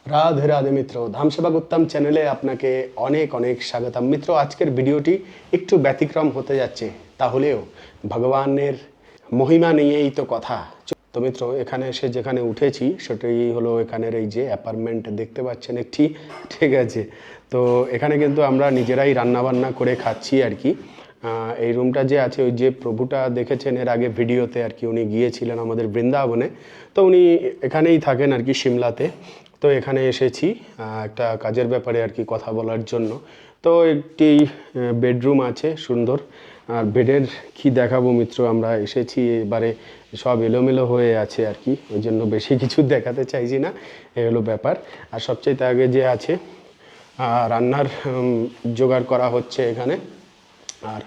রাধে রাধে মিত্র, ধামসেবাগ উত্তম চ্যানেলে আপনাকে অনেক অনেক স্বাগতম। মিত্র, আজকের ভিডিওটি একটু ব্যতিক্রম হতে যাচ্ছে, তাহলেও ভগবানের মহিমা নিয়েই তো কথা। তো মিত্র, এখানে এসে যেখানে উঠেছি সেটাই হলো এখানের এই যে অ্যাপার্টমেন্ট দেখতে পাচ্ছেন একটি, ঠিক আছে। তো এখানে কিন্তু আমরা নিজেরাই রান্নাবান্না করে খাচ্ছি আর কি। এই রুমটা যে আছে, ওই যে প্রভুটা দেখেছেন এর আগে ভিডিওতে আর কি, উনি গিয়েছিলেন আমাদের বৃন্দাবনে। তো উনি এখানেই থাকেন আর কি, সিমলাতে। তো এখানে এসেছি একটা কাজের ব্যাপারে আর কি কথা বলার জন্য। তো একটি বেডরুম আছে সুন্দর। আর বেডের কি দেখাবো মিত্র, আমরা এসেছি এবারে সব এলোমেলো হয়ে আছে আর কি, ওই জন্য বেশি কিছু দেখাতে চাইছি না। এই হলো ব্যাপার। আর সবচাইতে আগে যে আছে রান্নার জোগাড় করা হচ্ছে এখানে। আর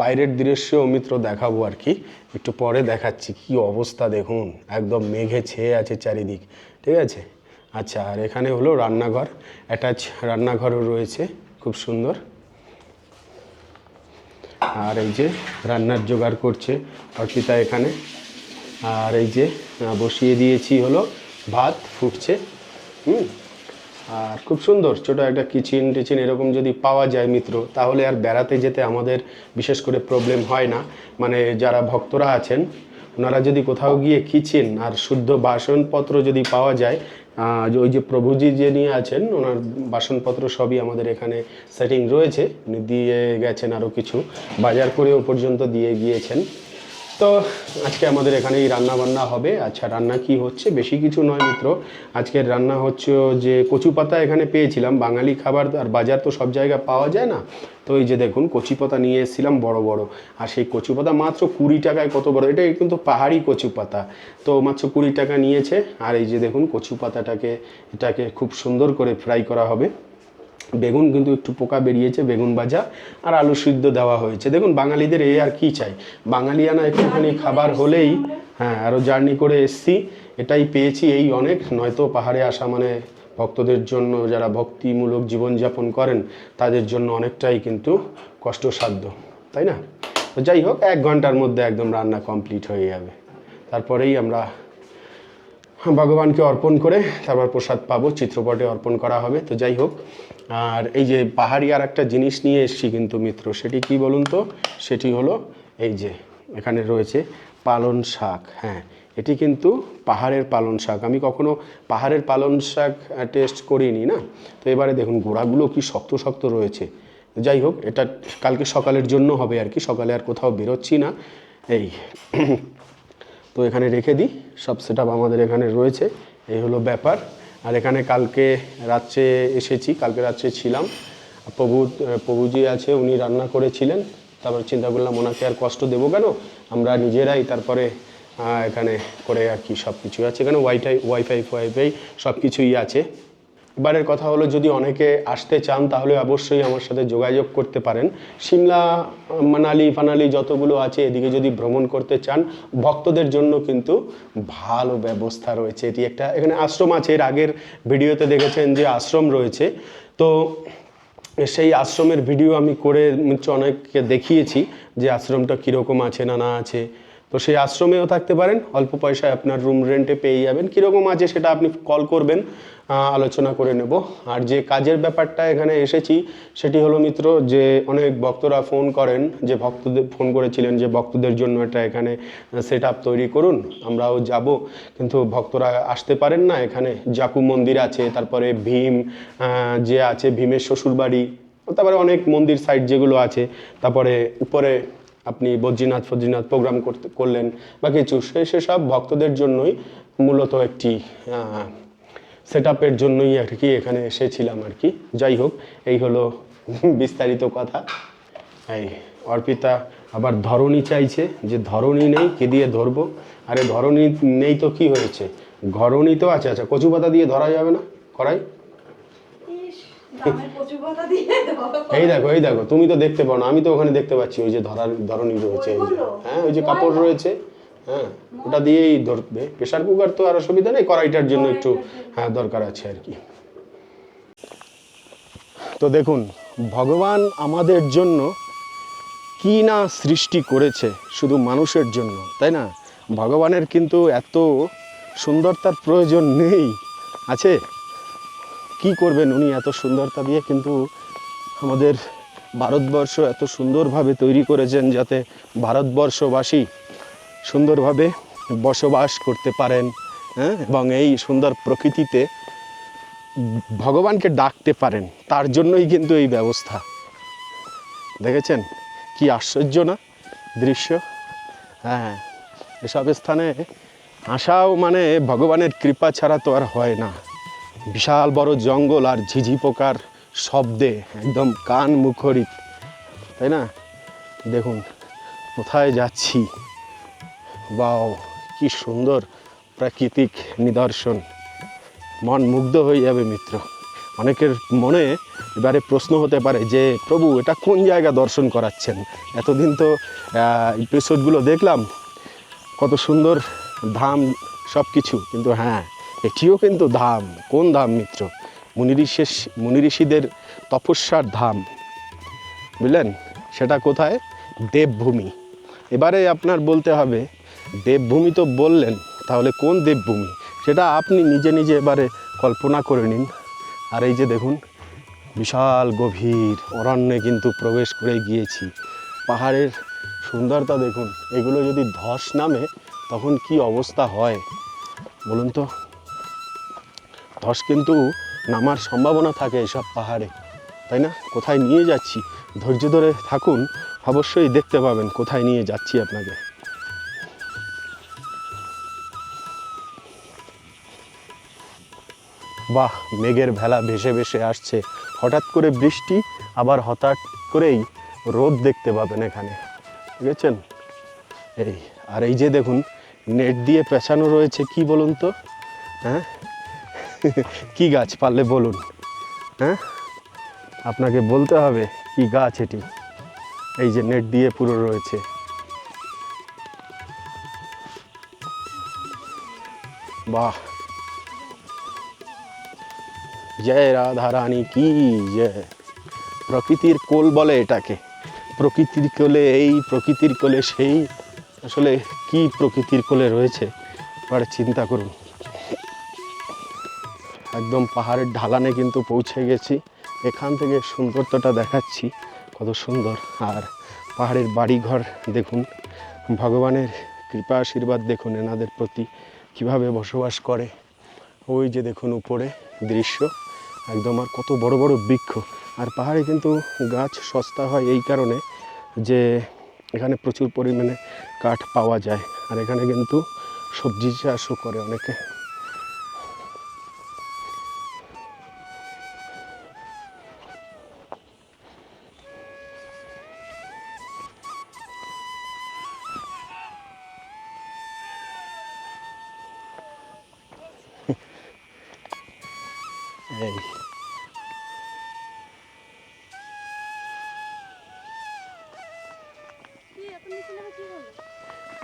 বাইরের দৃশ্য মিত্র দেখাবো আর কি, একটু পরে দেখাচ্ছি। কি অবস্থা দেখুন, একদম মেঘে ছেয়ে আছে চারিদিক, ঠিক আছে। আচ্ছা, আর এখানে হলো রান্নাঘর, অ্যাটাচ রান্নাঘরও রয়েছে, খুব সুন্দর। আর এই যে রান্নার জোগাড় করছে অর্পিতা এখানে। আর এই যে বসিয়ে দিয়েছি হলো ভাত ফুটছে। আর খুব সুন্দর ছোটো একটা কিচেন টিচেন এরকম যদি পাওয়া যায় মিত্র, তাহলে আর বেড়াতে যেতে আমাদের বিশেষ করে প্রবলেম হয় না। মানে যারা ভক্তরা আছেন ওনারা যদি কোথাও গিয়ে কিচেন আর শুদ্ধ বাসনপত্র যদি পাওয়া যায়, ওই যে প্রভুজি যে নিয়ে আছেন ওনার বাসনপত্র সবই আমাদের এখানে সেটিং রয়েছে। উনি দিয়ে গেছেন, আরও কিছু বাজার করেও পর্যন্ত দিয়ে গিয়েছেন। তো আজকে আমাদের এখানেই রান্না বান্না হবে। আচ্ছা, রান্না কি হচ্ছে, বেশি কিছু নয় মিত্র। আজকের রান্না হচ্ছে যে কচু পাতা এখানে পেয়েছিলাম, বাঙালি খাবার আর বাজার তো সব জায়গায় পাওয়া যায় না। তো এই যে দেখুন কচু পাতা নিয়ে এসেছিলাম বড় বড়। আর সেই কচু পাতা মাত্র 20 টাকায়, কত বড়, এটা কিন্তু পাহাড়ি কচু পাতা। তো মাত্র 20 টাকা নিয়েছে। আর এই যে দেখুন কচু পাতাটাকে, এটাকে খুব সুন্দর করে ফ্রাই করা হবে। বেগুন কিন্তু একটু পোকা বেরিয়েছে, বেগুন ভাজা আর আলু সিদ্ধ দেওয়া হয়েছে। দেখুন বাঙালিদের এই আর কি চাই, বাঙালিয়ানা একটুখানি খাবার হলেই। হ্যাঁ, আরও জার্নি করে এসছি, এটাই পেয়েছি, এই অনেক। নয়তো পাহাড়ে আসা মানে ভক্তদের জন্য, যারা ভক্তিমূলক জীবনযাপন করেন তাদের জন্য অনেকটাই কিন্তু কষ্টসাধ্য, তাই না? তো যাই হোক, 1 ঘন্টার মধ্যে একদম রান্না কমপ্লিট হয়ে যাবে। তারপরেই আমরা ভগবানকে অর্পণ করে তারপর প্রসাদ পাবো, চিত্রপটে অর্পণ করা হবে। তো যাই হোক, আর এই যে পাহাড়ি আর একটা জিনিস নিয়ে এসেছি কিন্তু মিত্র, সেটি কি বলুন তো? সেটি হলো এই যে এখানে রয়েছে পালন শাক। হ্যাঁ, এটি কিন্তু পাহাড়ের পালন শাক। আমি কখনো পাহাড়ের পালন শাক টেস্ট করিনি না। তো এবারে দেখুন গোড়াগুলো কি শক্ত শক্ত রয়েছে। যাই হোক, এটা কালকে সকালের জন্য হবে আর কি, সকালে আর কোথাও বেরোচ্ছি না। এই তো এখানে রেখে দিই, সব সেট আমাদের এখানে রয়েছে। এই হলো ব্যাপার। আর এখানে কালকে রাত্রে এসেছি, কালকে রাত্রে ছিলাম। প্রভুজি আছে, উনি রান্না করেছিলেন। তারপর চিন্তা করলাম ওনাকে আর কষ্ট দেবো কেন, আমরা নিজেরাই তারপরে এখানে করে আর কি। সব কিছুই আছে এখানে, ওয়াইফাই সব কিছুই আছে। এবারের কথা হলো, যদি অনেকে আসতে চান তাহলে অবশ্যই আমার সাথে যোগাযোগ করতে পারেন। সিমলা, মানালি যতগুলো আছে, এদিকে যদি ভ্রমণ করতে চান, ভক্তদের জন্য কিন্তু ভালো ব্যবস্থা রয়েছে। এটি একটা, এখানে আশ্রম আছে, এর আগের ভিডিওতে দেখেছেন যে আশ্রম রয়েছে। তো সেই আশ্রমের ভিডিও আমি করে অনেককে দেখিয়েছি যে আশ্রমটা কীরকম আছে না আছে। তো সেই আশ্রমেও থাকতে পারেন, অল্প পয়সায় আপনার রুম রেন্টে পেয়ে যাবেন। কীরকম আছে সেটা আপনি কল করবেন, আলোচনা করে নেব। আর যে কাজের ব্যাপারটা এখানে এসেছি সেটি হলো মিত্র, যে অনেক ভক্তরা ফোন করেন, যে ভক্তদের ফোন করেছিলেন যে ভক্তদের জন্য একটা এখানে সেট আপ তৈরি করুন, আমরাও যাব। কিন্তু ভক্তরা আসতে পারেন না। এখানে জাকু মন্দির আছে, তারপরে ভীম যে আছে, ভীমের শ্বশুরবাড়ি, তারপরে অনেক মন্দির সাইট যেগুলো আছে। তারপরে উপরে আপনি বদ্রীনাথ প্রোগ্রাম করলেন বা কিছু, সেসব ভক্তদের জন্যই মূলত একটি সেট আপের জন্যই আর কি এখানে এসেছিলাম আর কি। যাই হোক, এই হলো বিস্তারিত কথা। এই অর্পিতা আবার ধরণী চাইছে, যে ধরণী নেই, কে দিয়ে ধরবো? আরে ধরণী নেই তো কি হয়েছে, ঘরণী তো আছে। আচ্ছা, কচু পাতা দিয়ে ধরা যাবে না কড়াই? এই দেখো, তুমি তো দেখতে পাও না, আমি তো ওখানে দেখতে পাচ্ছি, ওই যে ধরণী রয়েছে। হ্যাঁ, ওই যে কাপড় রয়েছে, হ্যাঁ, ওটা দিয়েই ধরবে। প্রেশার কুকার তো আর অসুবিধা নেই, কড়াইটার জন্য একটু হ্যাঁ দরকার আছে আর কি। তো দেখুন ভগবান আমাদের জন্য কি না সৃষ্টি করেছে, শুধু মানুষের জন্য, তাই না? ভগবানের কিন্তু এত সুন্দরতার প্রয়োজন নেই, আছে? কি করবেন উনি এত সুন্দরতা দিয়ে, কিন্তু আমাদের ভারতবর্ষ এত সুন্দরভাবে তৈরি করেছেন যাতে ভারতবর্ষবাসী সুন্দরভাবে বসবাস করতে পারেন, হ্যাঁ, এবং এই সুন্দর প্রকৃতিতে ভগবানকে ডাকতে পারেন। তার জন্যই কিন্তু এই ব্যবস্থা। দেখেছেন কি আশ্চর্য না দৃশ্য? হ্যাঁ, এসব স্থানে আসাও মানে ভগবানের কৃপা ছাড়া তো আর হয় না। বিশাল বড় জঙ্গল আর ঝিঝি পোকার শব্দে একদম কান মুখরিত, তাই না? দেখুন কোথায় যাচ্ছি, বাও কি সুন্দর প্রাকৃতিক নিদর্শন, মন মুগ্ধ হয়ে যাবে মিত্র। অনেকের মনে এবারে প্রশ্ন হতে পারে যে প্রভু এটা কোন জায়গা দর্শন করাচ্ছেন? এতদিন তো এপিসোডগুলো দেখলাম, কত সুন্দর ধাম সব কিছু, কিন্তু হ্যাঁ এটিও কিন্তু ধাম। কোন ধাম মিত্র? মুনি ঋষিদের তপস্যার ধাম, বুঝলেন? সেটা কোথায়? দেবভূমি। এবারে আপনার বলতে হবে দেবভূমি তো বললেন, তাহলে কোন দেবভূমি সেটা আপনি নিজে নিজে এবারে কল্পনা করে নিন। আর এই যে দেখুন বিশাল গভীর অরণ্যে কিন্তু প্রবেশ করে গিয়েছি। পাহাড়ের সুন্দরতা দেখুন, এগুলো যদি ধস নামে তখন কি অবস্থা হয় বলুন তো? ধস কিন্তু নামার সম্ভাবনা থাকে এসব পাহাড়ে, তাই না? কোথায় নিয়ে যাচ্ছি, ধৈর্য ধরে থাকুন, অবশ্যই দেখতে পাবেন কোথায় নিয়ে যাচ্ছি আপনাকে। বাহ, মেঘের ভেলা ভেসে ভেসে আসছে, হঠাৎ করে বৃষ্টি, আবার হঠাৎ করেই রোদ দেখতে পাবেন এখানে, বুঝেছেন? এই আর এই যে দেখুন নেট দিয়ে পেঁচানো রয়েছে, কি বলুন তো? হ্যাঁ কি গাছ পারলে বলুন? হ্যাঁ আপনাকে বলতে হবে কি গাছ এটি। এই যে নেট দিয়ে পুরো রয়েছে, বাহ, জয় রাধা রানী কি জয়। প্রকৃতির কোল বলে এটাকে, প্রকৃতির কোলে এই, প্রকৃতির কোলে সেই। আসলে কি প্রকৃতির কোলে রয়েছে এবার চিন্তা করুন। একদম পাহাড়ের ঢালানে কিন্তু পৌঁছে গেছি, এখান থেকে সুন্দরতাটা দেখাচ্ছি কত সুন্দর। আর পাহাড়ের বাড়িঘর দেখুন, ভগবানের কৃপা আশীর্বাদ দেখুন এনাদের প্রতি কিভাবে বসবাস করে। ওই যে দেখুন উপরে দৃশ্য একদম, আর কত বড় বড় বৃক্ষ। আর পাহাড়ে কিন্তু গাছ সস্তা হয় এই কারণে যে এখানে প্রচুর পরিমাণে কাঠ পাওয়া যায়, আর এখানে কিন্তু সবজি চাষও করে অনেকে।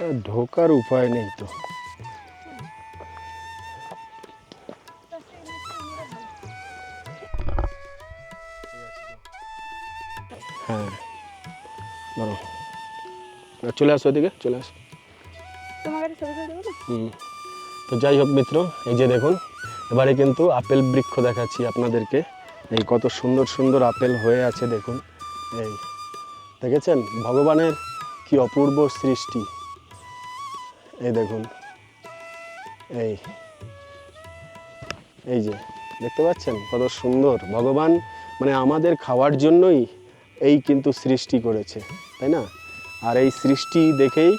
এই ঢোকার উপায় নেই তো। হ্যাঁ ধরো, চলে আসো এদিকে, চলে আসো। তো যাই হোক মিত্র, এই যে দেখুন এবারে কিন্তু আপেল বৃক্ষ দেখাচ্ছি আপনাদেরকে। এই কত সুন্দর সুন্দর আপেল হয়ে আছে দেখুন। এই দেখেছেন ভগবানের কি অপূর্ব সৃষ্টি। এই দেখুন, এই এই যে দেখতে পাচ্ছেন কত সুন্দর। ভগবান মানে আমাদের খাওয়ার জন্যই এই কিন্তু সৃষ্টি করেছে, তাই না? আর এই সৃষ্টি দেখেই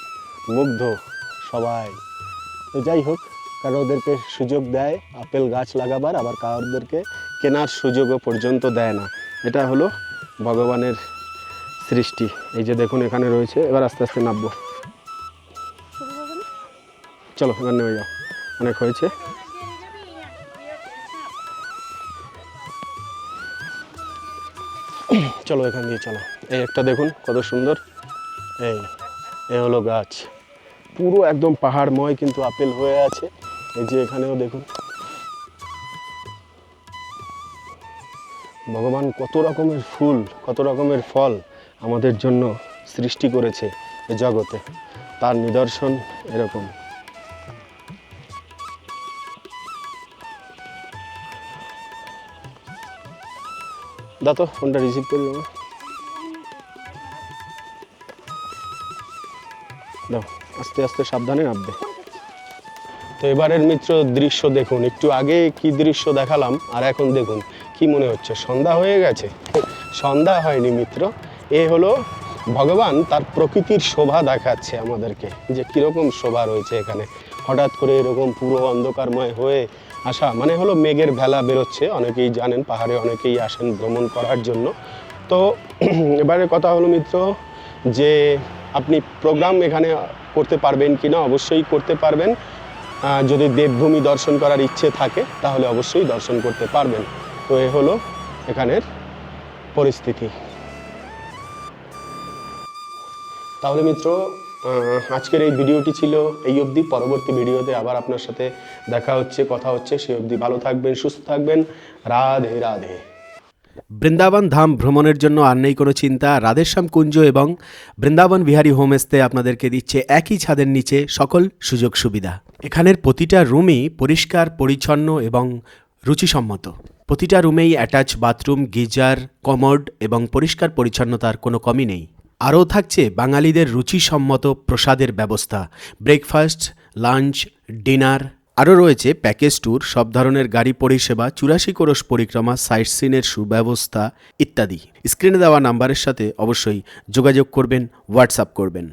মুগ্ধ সবাই। তো যাই হোক, কারোদেরকে সুযোগ দেয় আপেল গাছ লাগাবার, আবার কারোদেরকে কেনার সুযোগও পর্যন্ত দেয় না। এটা হলো ভগবানের সৃষ্টি। এই যে দেখুন এখানে রয়েছে, এবার আস্তে আস্তে নামবো। চলো এবার নেমে যাও, অনেক হয়েছে। চলো এখান দিয়ে চলো। এই একটা দেখুন কত সুন্দর, এই হলো গাছ, পুরো একদম পাহাড়ময় কিন্তু আপেল হয়ে আছে। এই যে এখানেও দেখুন, ভগবান কত রকমের ফুল, কত রকমের ফল আমাদের জন্য সৃষ্টি করেছে এই জগতে, তার নিদর্শন এরকম। দা তো ফোনটা রিসিভ করে দেবো, দাও, আস্তে আস্তে সাবধানে নামবে। তো এবারের মিত্র দৃশ্য দেখুন, একটু আগে কি দৃশ্য দেখালাম আর এখন দেখুন কি মনে হচ্ছে সন্ধ্যা হয়ে গেছে? সন্ধ্যা হয়নি মিত্র, এ হলো ভগবান তার প্রকৃতির শোভা দেখাচ্ছে আমাদেরকে, যে কীরকম শোভা রয়েছে এখানে। হঠাৎ করে এরকম পুরো অন্ধকারময় হয়ে আসা মানে হলো মেঘের ভেলা বেরোচ্ছে, অনেকেই জানেন পাহাড়ে অনেকেই আসেন ভ্রমণ করার জন্য। তো এবারে কথা হলো মিত্র যে আপনি প্রোগ্রাম এখানে করতে পারবেন কি না? অবশ্যই করতে পারবেন। যদি দেবভূমি দর্শন করার ইচ্ছে থাকে তাহলে অবশ্যই দর্শন করতে পারবেন। তো এ হলো এখানের পরিস্থিতি। তাহলে মিত্র আজকের এই ভিডিওটি ছিল এই অবধি। পরবর্তী ভিডিওতে আবার আপনার সাথে দেখা হচ্ছে, কথা হচ্ছে। সেই অবধি ভালো থাকবেন, সুস্থ থাকবেন। রাধে রাধে। বৃন্দাবন ধাম ভ্রমণের জন্য আর নেই কোনো চিন্তা। রাধেশ্যাম কুঞ্জ এবং বৃন্দাবন বিহারী হোমস্টে আপনাদেরকে দিচ্ছে একই ছাদের নিচে সকল সুযোগ সুবিধা। এখানের প্রতিটা রুমই পরিষ্কার পরিচ্ছন্ন এবং রুচিসম্মত। প্রতিটা রুমেই অ্যাটাচ বাথরুম, গিজার, কমোড এবং পরিষ্কার পরিচ্ছন্নতার কোনো কমি নেই। আরও থাকছে বাঙালিদের রুচিসম্মত প্রসাদের ব্যবস্থা, ব্রেকফাস্ট, লাঞ্চ, ডিনার। আরও রয়েছে প্যাকেজ ট্যুর, সব ধরনের গাড়ি পরিষেবা, 84 কোরস পরিক্রমা, সাইট সিনের সুব্যবস্থা ইত্যাদি। স্ক্রিনে দেওয়া নাম্বারের সাথে অবশ্যই যোগাযোগ করবেন, হোয়াটসঅ্যাপ করবেন।